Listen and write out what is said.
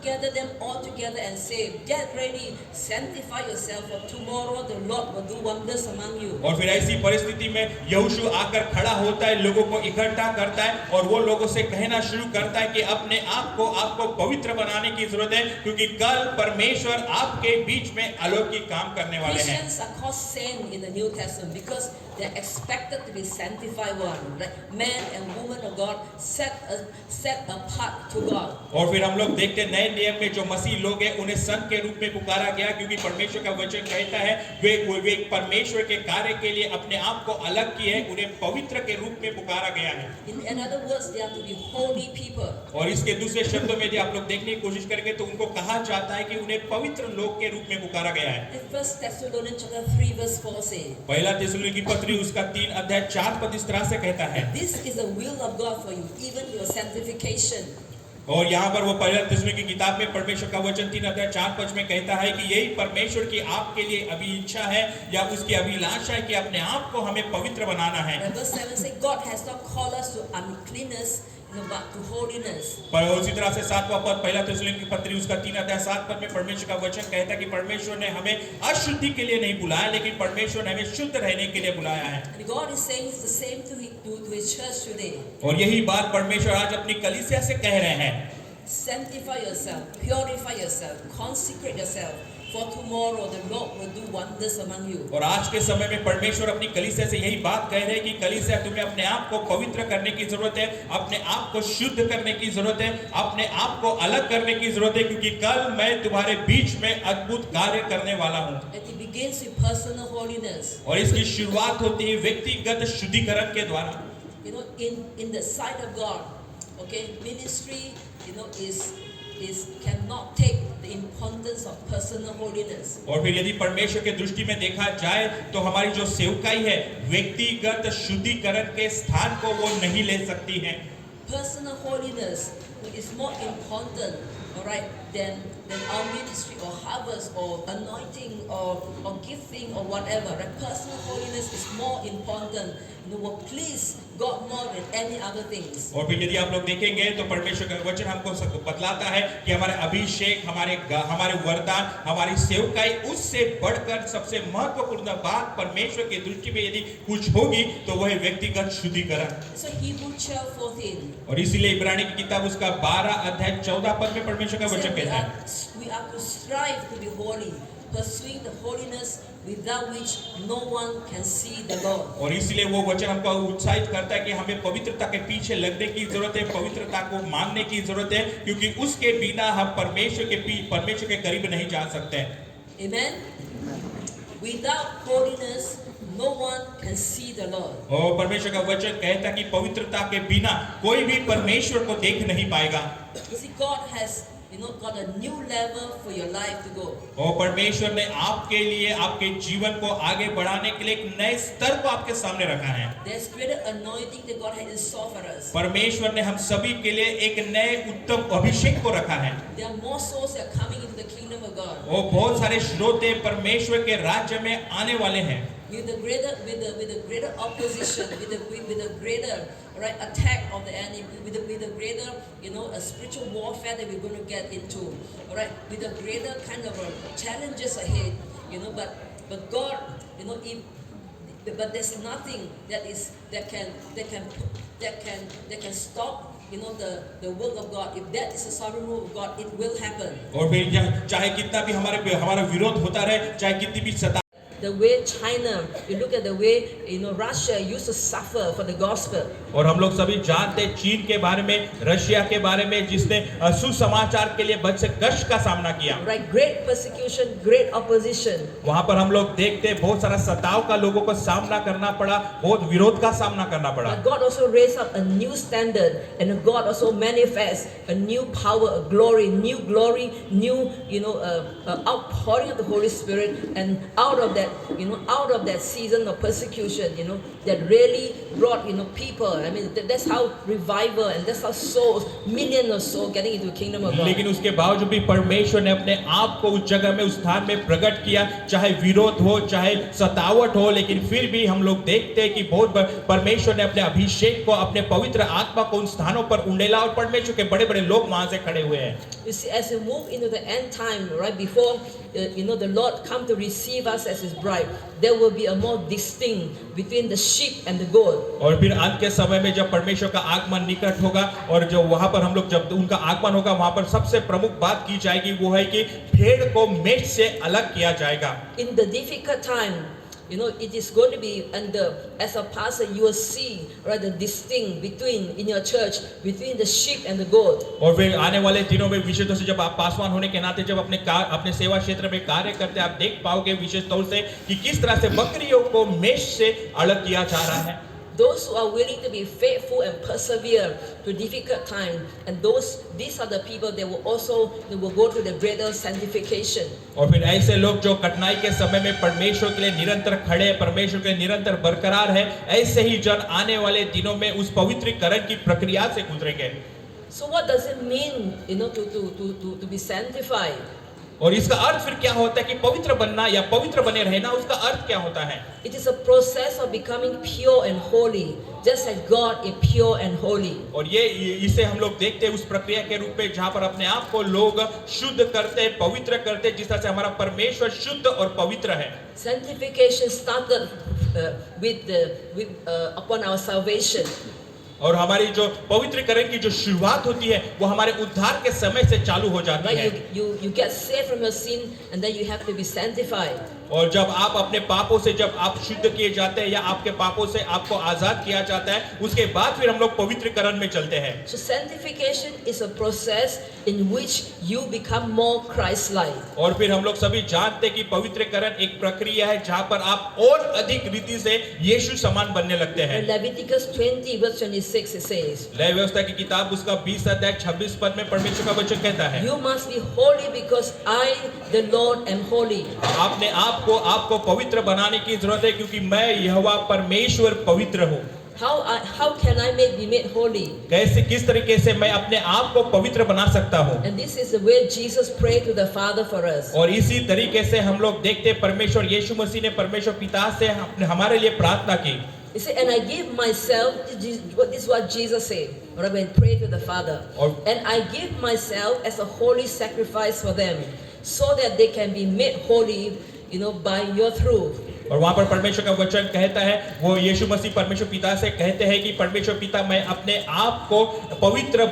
gather them all together and say, get ready, sanctify yourself, for tomorrow the Lord will do wonders among you. और फिर ऐसी परिस्थिति में यहोशू आकर खड़ा होता है, लोगों को इकट्ठा करता है और वो लोगों से कहना शुरू करता है कि अपने आप को आपको पवित्र बनाने की जरूरत है, क्योंकि कल परमेश्वर आपके बीच में अलौकिक काम करने वाले हैं। Christians are called saints in the New Testament because they are expected to be sanctified one, like man and woman of God set apart to God. और फिर हम लोग देखते हैं नए नियम में जो मसीह लोग हैं उन्हें संत के रूप में पुकारा गया, क्योंकि परमेश्वर का वचन कहता है वे परमेश्वर के कार्य के लिए अपने आप को अलग किए, उन्हें पवित्र के रूप में पुकारा गया है। In other words, they are to be holy people. और इसके दूसरे शब्दों में यदि आप लोग देखने की कोशिश करेंगे तो उनको कहा जाता है कि उन्हें पवित्र लोग के रूप में पुकारा गया है। First Thessalonians chapter 3 verse 4 says, पहला थिस्सलुनीकी की पत्री उसका 3 अध्याय 4 पद इस तरह से कहता है, This is the will of God for you, even your sanctification. और यहाँ पर वो पहला थिस्सलुनीकी की किताब में परमेश्वर का वचन 3 अध्याय 4 पद में कहता है कि यही परमेश्वर की आपके लिए अभी इच्छा है या उसकी अभिलाषा है कि अपने आप को हमें पवित्र बनाना है। Verse 7 says, God has not called us to uncleanness, but to holiness. पर उसी तरह से 7वां पद पहला थिस्सलुनीकी की पत्री उसका 3 अध्याय 7 पद में परमेश्वर का वचन कहता है कि परमेश्वर ने हमें अशुद्धि के लिए नहीं बुलाया, लेकिन परमेश्वर ने हमें शुद्ध रहने के लिए बुलाया है। And God is saying the same to His church today. और यही बात परमेश्वर आज अपनी कलीसिया से कह रहे हैं। Sanctify yourself, purify yourself, consecrate yourself, for tomorrow the Lord will do wonders among you. और आज के समय में परमेश्वर अपनी कलीसिया से यही बात कह रहे हैं कि कलीसिया तुम्हें अपने आप को पवित्र करने की जरूरत है, अपने आप को शुद्ध करने की जरूरत है, अपने आप को अलग करने की जरूरत है, क्योंकि कल मैं तुम्हारे बीच में अद्भुत कार्य करने वाला हूँ। And it begins with personal holiness. और इसकी शुरुआत होती है व्यक्तिगत शुद्धिकरण के द्वारा। You know, in the sight of God, okay, ministry, you know, is cannot take the importance of personal holiness. और फिर यदि परमेश्वर के दृष्टि में देखा जाए तो हमारी जो सेवकाई है व्यक्तिगत शुद्धिकरण के स्थान को वो नहीं ले सकती है। Personal holiness is more important, all right, than our ministry or harvest or anointing or gifting or whatever. Right? Personal holiness is more important. You know, will please God more than any other things. और फिर यदि आप लोग देखेंगे तो परमेश्वर का वचन हमको बतलाता है कि हमारे अभिषेक, हमारे वरदान, हमारी सेवकाई उससे बढ़कर सबसे महत्वपूर्ण बात परमेश्वर की दृष्टि में यदि कुछ होगी तो वह व्यक्तिगत शुद्धिकरण। So Hebrews 12:14. और इसीलिए इब्रानी की किताब उसका 12 अध्याय 14 पद में परमेश्वर का वचन कहता है, we are to strive to be holy, pursuing the holiness without which no one can see the Lord. और इसलिए वो वचन हमको उत्साहित करता है कि हमें पवित्रता के पीछे लगने की जरूरत है, पवित्रता को मांगने की जरूरत है, क्योंकि उसके बिना हम परमेश्वर के करीब नहीं जा सकते। Amen. Without holiness, no one can see the Lord. और परमेश्वर का वचन कहता है कि पवित्रता के बिना कोई भी परमेश्वर को देख नहीं पाएगा। You see, God has, you know, got a new level for your life to go. और परमेश्वर ने आपके लिए आपके जीवन को आगे बढ़ाने के लिए एक नए स्तर को आपके सामने रखा है। There's greater anointing that God has in store for us. परमेश्वर ने हम सभी के लिए एक नए उत्तम अभिषेक को रखा है। There are more souls that are coming into the kingdom of God. और बहुत सारे श्रोते परमेश्वर के राज्य में आने वाले हैं। With the greater opposition, with the greater right attack of the enemy, with the greater, you know, a spiritual warfare that we're going to get into, all right, with the greater kind of challenges ahead, you know, but God, you know, but there's nothing that can stop, you know, the work of God. If that is the sovereign will of God, it will happen. और फिर चाहे कितना भी हमारा विरोध होता रहे, चाहे कितनी भी सता The way China, you look at the way, you know, Russia used to suffer for the gospel. और हम लोग सभी जानते हैं चीन के बारे में, रशिया के बारे में, जिसने सुसमाचार के लिए बहुत से कष्ट का सामना किया। Right, great persecution, great opposition. वहाँ पर हम लोग देखते हैं बहुत सारा सताव का लोगों को सामना करना पड़ा, बहुत विरोध का सामना करना पड़ा। But God also raised up a new standard, and God also manifests a new power, a glory, new, you know, outpouring of the Holy Spirit, and out of that season of persecution, you know, that really brought people. I mean that's how revival and that's how souls, millions of souls getting into the kingdom of God. लेकिन उसके बावजूद भी परमेश्वर ने अपने आप को उस जगह में उस स्थान में प्रकट किया, चाहे विरोध हो चाहे सतावट हो, लेकिन फिर भी हम लोग देखते हैं कि बहुत परमेश्वर ने अपने अभिषेक को, अपने पवित्र आत्मा को उन स्थानों पर उंडेला और परमेश्वर के बड़े बड़े लोग वहां से खड़े हुए हैं. You see, as we move into the end time, right before the Lord come to receive us as His bride, there will be a more distinct between the sheep and the goat. और फिर अंत के समय में जब परमेश्वर का आगमन निकट होगा और जो वहां पर हम लोग जब उनका आगमन होगा वहां पर सबसे प्रमुख बात की जाएगी वो है कि भेड़ को मेष से अलग किया जाएगा. In the difficult time, it is going to be as a pastor you will see, right, the distinct between in your church between the sheep and the goat. और फिर आने वाले दिनों में विशेष तौर से जब आप पासवान होने के नाते जब अपने सेवा क्षेत्र में कार्य करते हैं, आप देख पाओगे विशेष तौर से कि किस तरह से बकरियों को मेष से अलग किया जा रहा है. Those who are willing to be faithful and persevere to difficult time, and these are the people that will go to the greater sanctification. और फिर ऐसे लोग जो कठिनाई के समय में परमेश्वर के लिए निरंतर खड़े, परमेश्वर के लिए निरंतर बरकरार है, ऐसे ही जन आने वाले दिनों में उस पवित्रीकरण की प्रक्रिया से गुजरेंगे. So what does it mean, to be sanctified? और इसका अर्थ फिर क्या होता है कि पवित्र बनना या पवित्र बने रहना, उसका अर्थ क्या होता है? It is a process of becoming pure and holy, just as God is pure and holy. और ये इसे हम लोग देखते हैं उस प्रक्रिया के रूप में जहाँ पर अपने आप को लोग शुद्ध करते हैं, पवित्र करते हैं, जिस तरह से हमारा परमेश्वर शुद्ध और पवित्र है. Sanctification started upon our salvation. और हमारी जो पवित्रीकरण की जो शुरुआत होती है वो हमारे उद्धार के समय से चालू हो जाती है. You get saved from your sin and then you have to be sanctified. और जब आप अपने पापों से जब आप शुद्ध किए जाते हैं या आपके पापों से आपको आजाद किया जाता है, उसके बाद फिर हम लोग पवित्रीकरण में चलते हैं. So sanctification is a process in which you become more Christ-like. और फिर हम लोग सभी जानते हैं कि पवित्रीकरण एक प्रक्रिया है जहाँ पर आप और अधिक रीति से यीशु समान बनने लगते हैं. In Leviticus 20 verse 26 it says, levy व्यवस्था की किताब उसका 20 अध्याय 26 पद में परमेश्वर का वचन कहता है, You must be holy because I the Lord am holy. आपने आपको पवित्र बनाने की जरूरत है क्योंकि मैं यहोवा परमेश्वर पवित्र हूँ. How can I be made holy? कैसे किस तरीके से मैं अपने आप को पवित्र बना सकता हूँ? And this is the way Jesus prayed to the Father for us. और इसी तरीके से हम लोग देखते हैं परमेश्वर यीशु मसीह ने परमेश्वर पिता से हमारे लिए प्रार्थना की. He said, and I give myself, this is what Jesus said, when he prayed to the Father. And I give myself as a holy sacrifice for them, so that they can be made holy, by your truth. और वहां पर परमेश्वर का वचन कहता है, वो यीशु मसीह परमेश्वर पिता से कहते हैं कि परमेश्वर पिता मैं अपने आप को पवित्र